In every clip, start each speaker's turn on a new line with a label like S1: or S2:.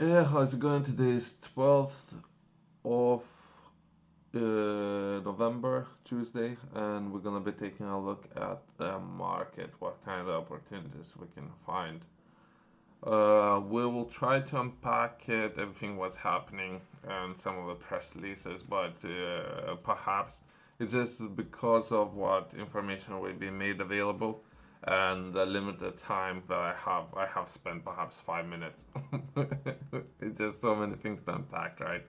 S1: Yeah, how's it going? Today is 12th of November, Tuesday, and we're gonna be taking a look at the market, what kind of opportunities we can find. We will try to unpack it, everything what's happening, and some of the press releases, but perhaps it's just because of what information will be made available and the limited time that I have spent perhaps 5 minutes. It's just so many things to unpack, right?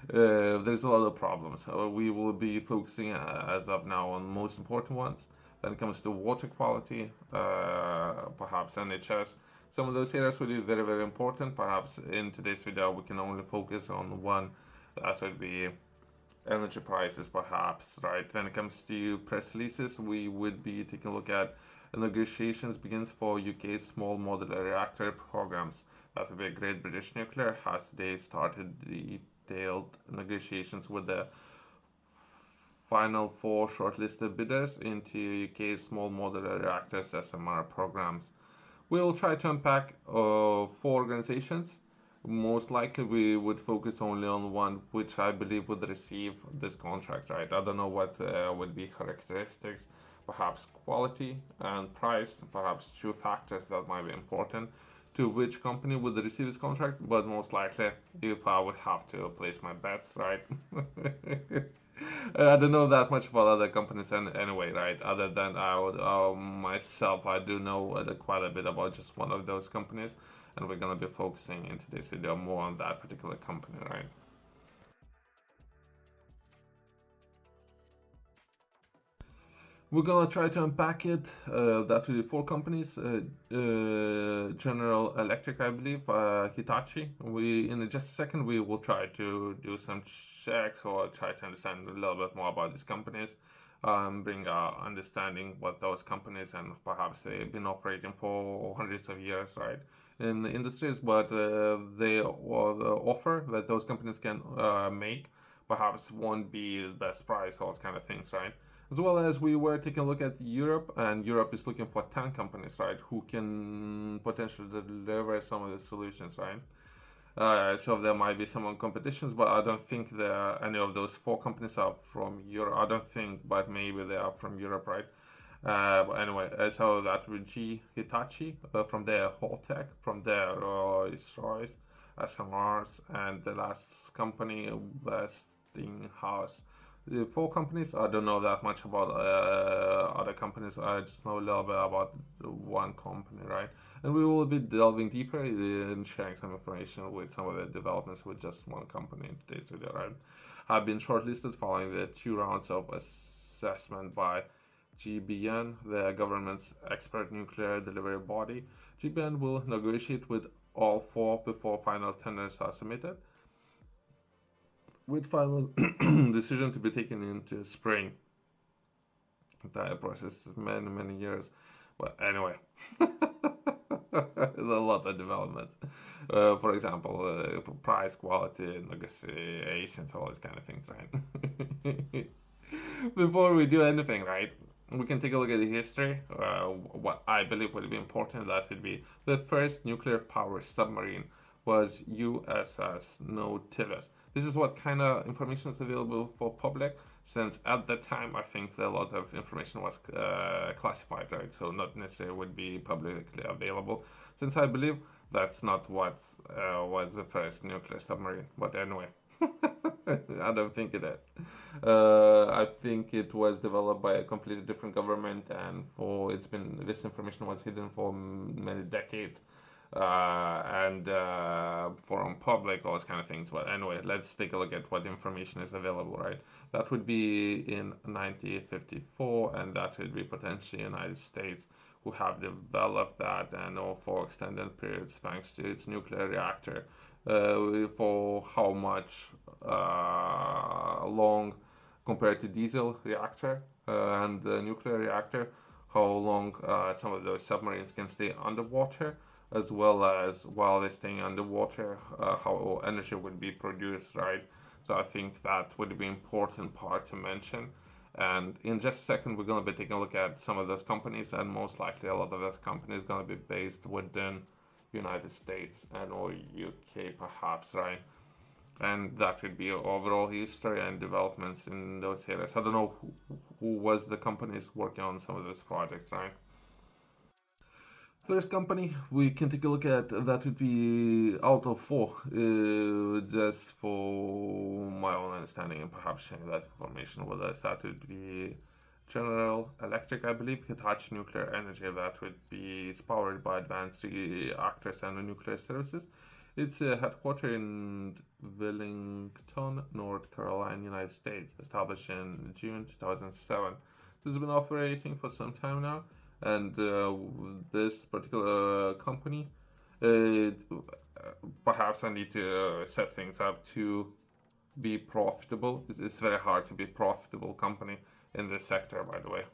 S1: There's a lot of problems. We will be focusing as of now on most important ones. When it comes to water quality, perhaps NHS, some of those areas will be very, very important. Perhaps in today's video we can only focus on one. That would be energy prices, perhaps, right? When it comes to press releases, we would be taking a look at negotiations begins for UK's small modular reactor programs. That would be Great British Nuclear has today started detailed negotiations with the final four shortlisted bidders into UK's small modular reactors SMR programs. We will try to unpack four organizations. Most likely, we would focus only on one, which I believe would receive this contract, right? I don't know what would be characteristics, perhaps quality and price, perhaps two factors that might be important to which company would receive this contract, but most likely, if I would have to place my bets, right? I don't know that much about other companies anyway, right? Other than I would myself, I do know quite a bit about just one of those companies, and we're gonna be focusing in today's video more on that particular company, right? We're gonna try to unpack it. That will be four companies: General Electric, I believe, Hitachi. We in just a second we will try to do some checks or try to understand a little bit more about these companies, bring our understanding what those companies and perhaps they've been operating for hundreds of years, right? In the industries, but the offer that those companies can make perhaps won't be the best price, all those kind of things, right? As well as we were taking a look at Europe, and Europe is looking for 10 companies, right, who can potentially deliver some of the solutions, right? So there might be some competitions, but I don't think that any of those four companies are from Europe. I don't think, but maybe they are from Europe, right? But anyway, so that would be Hitachi, from there Holtec, from there Rolls-Royce, SMRs, and the last company, Westinghouse. The four companies, I don't know that much about other companies. I just know a little bit about one company, right? And we will be delving deeper in sharing some information with some of the developments with just one company in today's video, right? Have been shortlisted following the two rounds of assessment by GBN, the government's expert nuclear delivery body. GBN will negotiate with all four before final tenders are submitted, with final decision to be taken into spring. Entire process is many, many years. But anyway, there's a lot of development. For example, price, quality, negotiations, all these kind of things, right? Before we do anything, right, we can take a look at the history. What I believe would be important, that would be the first nuclear powered submarine was USS Nautilus. This is what kind of information is available for public, since at that time I think a lot of information was classified, right? So not necessarily would be publicly available, since I believe that's not what was the first nuclear submarine. But anyway, I don't think it is. I think it was developed by a completely different government, and for it's been this information was hidden for many decades, and from public, all those kind of things. But anyway, let's take a look at what information is available. Right, that would be in 1954, and that would be potentially United States who have developed that and all for extended periods thanks to its nuclear reactor. For how much long compared to diesel reactor and the nuclear reactor, how long some of those submarines can stay underwater, as well as while they're staying underwater, how energy would be produced, right? So I think that would be an important part to mention. And in just a second, we're going to be taking a look at some of those companies, and most likely a lot of those companies are going to be based within United States and or UK perhaps, right? And that would be overall history and developments in those areas. I don't know who was the companies working on some of those projects, right? First company we can take a look at that would be out of four, just for my own understanding and perhaps sharing that information with us. That would be General Electric, I believe, Hitachi Nuclear Energy. That would be it's powered by advanced reactors and nuclear services. It's headquartered in Wellington, North Carolina, United States, established in June 2007. This has been operating for some time now, and this particular company, uh, perhaps I need to set things up to be profitable. It's very hard to be profitable company in this sector, by the way.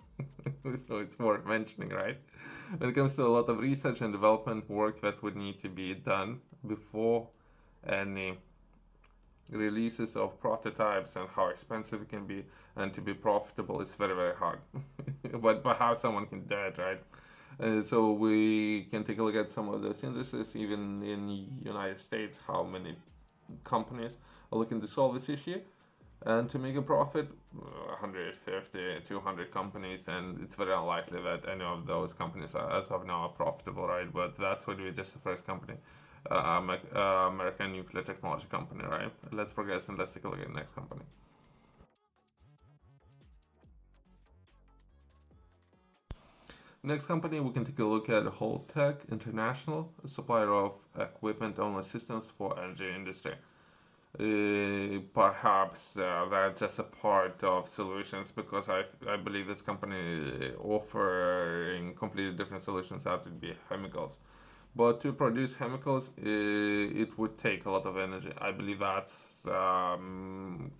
S1: So it's worth mentioning, right? When it comes to a lot of research and development work that would need to be done before any releases of prototypes and how expensive it can be, and to be profitable is very very hard. But how someone can do it, right? So we can take a look at some of those industries, even in United States, how many companies are looking to solve this issue and to make a profit. 150, 200 companies, and it's very unlikely that any of those companies are, as of now, are profitable, right? But that's what we just the first company, American nuclear technology company, right? Let's progress and let's take a look at the next company. Next company, we can take a look at Holtec International, a supplier of equipment-only systems for energy industry. Perhaps that's just a part of solutions, because I believe this company offering completely different solutions. That would be chemicals, but to produce chemicals, it would take a lot of energy. I believe that's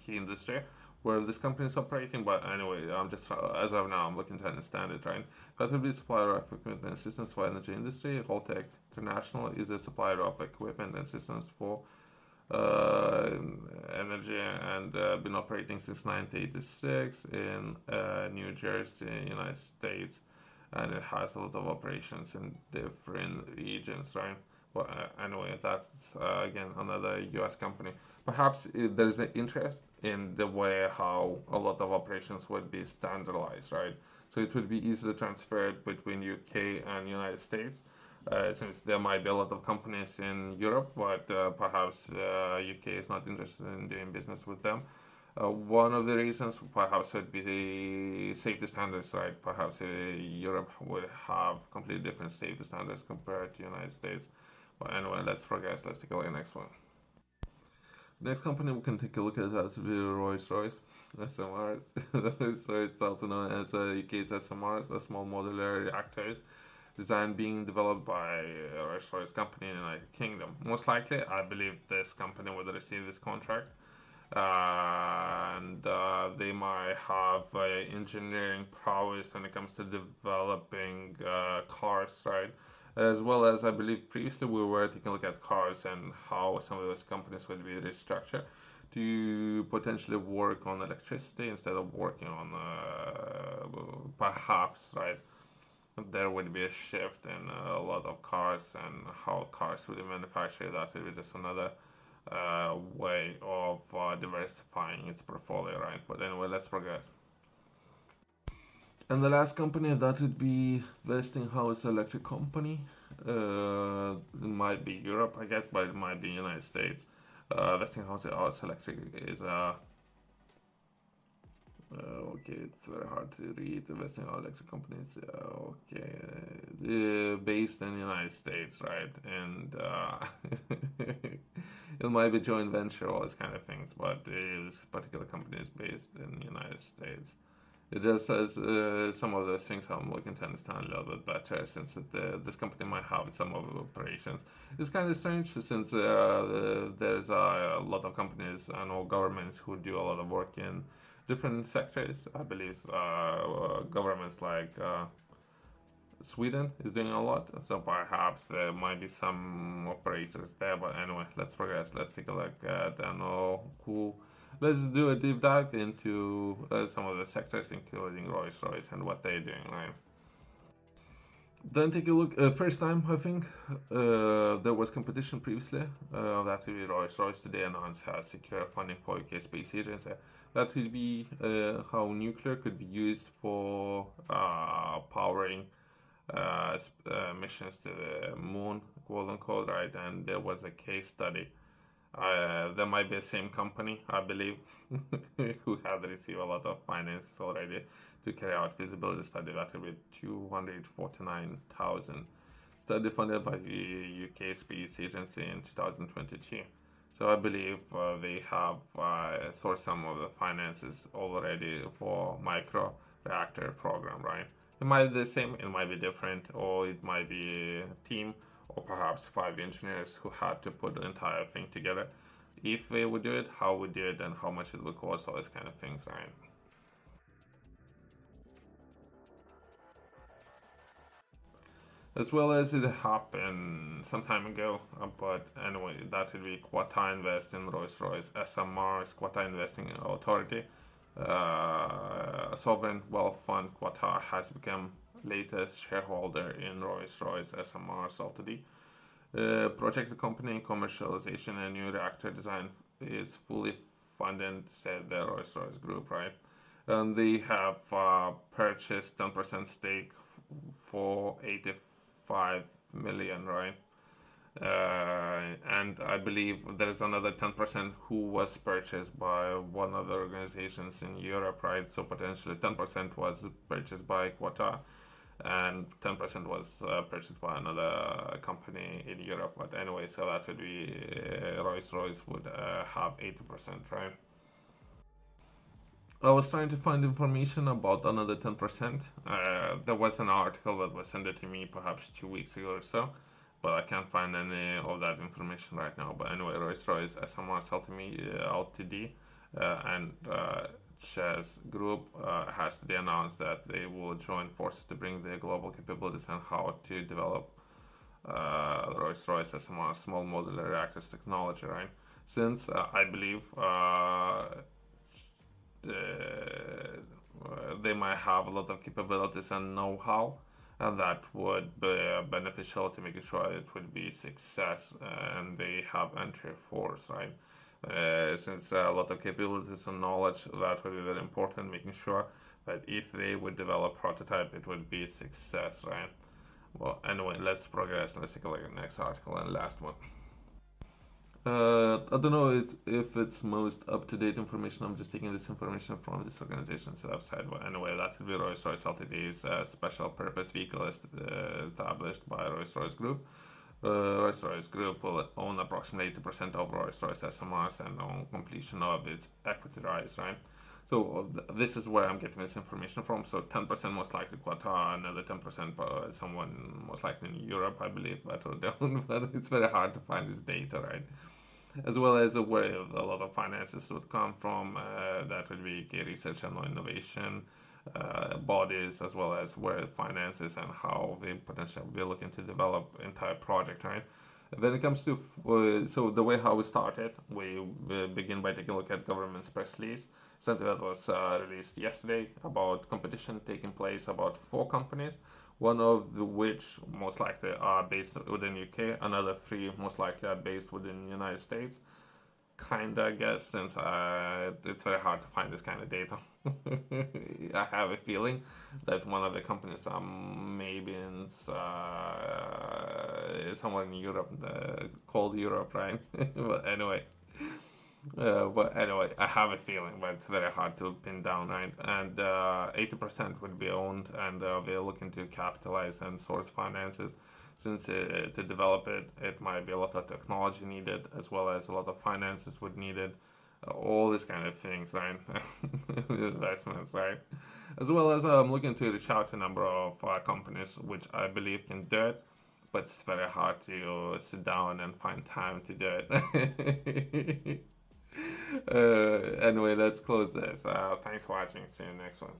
S1: key industry where this company is operating. But anyway, I'm just as of now I'm looking to understand it, right? That would be supplier of equipment and systems for energy industry. Holtec International is a supplier of equipment and systems for uh, energy, and been operating since 1986 in New Jersey, United States, and it has a lot of operations in different regions, right? Well, anyway, that's again another U.S. company. Perhaps there's an interest in the way how a lot of operations would be standardized, right? So it would be easily transferred between UK and United States, since there might be a lot of companies in Europe, but perhaps UK is not interested in doing business with them. One of the reasons perhaps would be the safety standards, right? Perhaps Europe would have completely different safety standards compared to United States. But anyway, let's progress. Let's take a look at the next one. Next company we can take a look at that would be Rolls-Royce SMRs. Rolls-Royce is also known as UK's SMRs, a small modular reactors design being developed by Rolls-Royce company in the United Kingdom. Most likely, I believe this company would receive this contract, and they might have engineering prowess when it comes to developing cars, right? As well as I believe previously we were taking a look at cars and how some of those companies would be restructured to potentially work on electricity instead of working on perhaps, right, there would be a shift in a lot of cars and how cars would be manufactured. That would be just another way of diversifying its portfolio, right? But anyway, let's progress. And the last company that would be Westinghouse Electric Company. It might be Europe, I guess, but it might be United States. Westinghouse Electric is a okay, it's very hard to read. The Westinghouse Electric Company is okay, based in the United States, right? And it might be joint venture, all these kind of things, but this particular company is based in the United States. It just says some of those things I'm looking to understand a little bit better, since this company might have some of the operations. It's kind of strange since there's a lot of companies and all governments who do a lot of work in different sectors. I believe governments like Sweden is doing a lot, so perhaps there might be some operators there. But anyway, let's progress. Let's take a look at who. Let's do a deep dive into some of the sectors, including Rolls-Royce and what they're doing, right? Then take a look. First time I think there was competition previously. That will be Rolls-Royce today announced has secure funding for UK space agency. That will be how nuclear could be used for powering missions to the moon, quote unquote, right? And there was a case study. There might be the same company, I believe, who had received a lot of finance already to carry out feasibility study. That will be 249,000 study funded by the UK Space Agency in 2022. So I believe they have sourced some of the finances already for micro reactor program, right? It might be the same, it might be different, or it might be a team, or perhaps five engineers who had to put the entire thing together. If they would do it, how would do it, and how much it would cost, all these kind of things, right? As well as it happened some time ago. But anyway, that will be Qatar Invest in Rolls-Royce. SMR is Qatar Investing Authority. Sovereign Wealth Fund Qatar has become latest shareholder in Rolls-Royce SMR Ltd. Project company commercialization and new reactor design is fully funded, said the Rolls-Royce Group, right? And they have purchased 10% stake for 85 million, right? And I believe there's another 10% who was purchased by one of the organizations in Europe, right? So potentially 10% was purchased by Qatar and 10% was purchased by another company in Europe. But anyway, so that would be Rolls-Royce would have 80%, right? I was trying to find information about another 10%. There was an article that was sent to me perhaps 2 weeks ago or so, but I can't find any of that information right now. But anyway, Rolls-Royce SMR Ltd. And Chess Group has today announced that they will join forces to bring their global capabilities and how to develop Rolls-Royce SMR small modular reactors technology, right? Since I believe they might have a lot of capabilities and know-how, and that would be beneficial to making sure it would be success and they have entry force, right? Since a lot of capabilities and knowledge, that would be very important, making sure that if they would develop prototype, it would be success, right? Well, anyway, let's progress. Let's take a look at the next article and last one. I don't know if it's most up-to-date information. I'm just taking this information from this organization's website. But anyway, that will be Rolls-Royce Ltd's special purpose vehicle established by Rolls-Royce Group. Rolls-Royce Group will own approximately 80% of Rolls-Royce SMRs and on completion of its equity rise, right? So this is where I'm getting this information from. So 10% most likely Qatar, another 10% someone most likely in Europe, I believe, but but it's very hard to find this data, right? As well as where a lot of finances would come from. That would be research and innovation bodies, as well as where finances and how they potentially be looking to develop entire project, right? When it comes to so the way how we started, we begin by taking a look at government's press release, something that was released yesterday about competition taking place about four companies, one of which most likely are based within UK, another three most likely are based within the United States. Kinda, I guess, since it's very hard to find this kind of data. I have a feeling that one of the companies are maybe in somewhere in Europe, called Europe, right? But anyway, I have a feeling, but it's very hard to pin down, right? And 80% would be owned, and they're looking to capitalize and source finances. Since to develop it, it might be a lot of technology needed, as well as a lot of finances would needed. All these kind of things, right? Investments, right? As well as I'm looking to reach out to a number of companies which I believe can do it, but it's very hard to sit down and find time to do it. Anyway, let's close this. Thanks for watching. See you next one.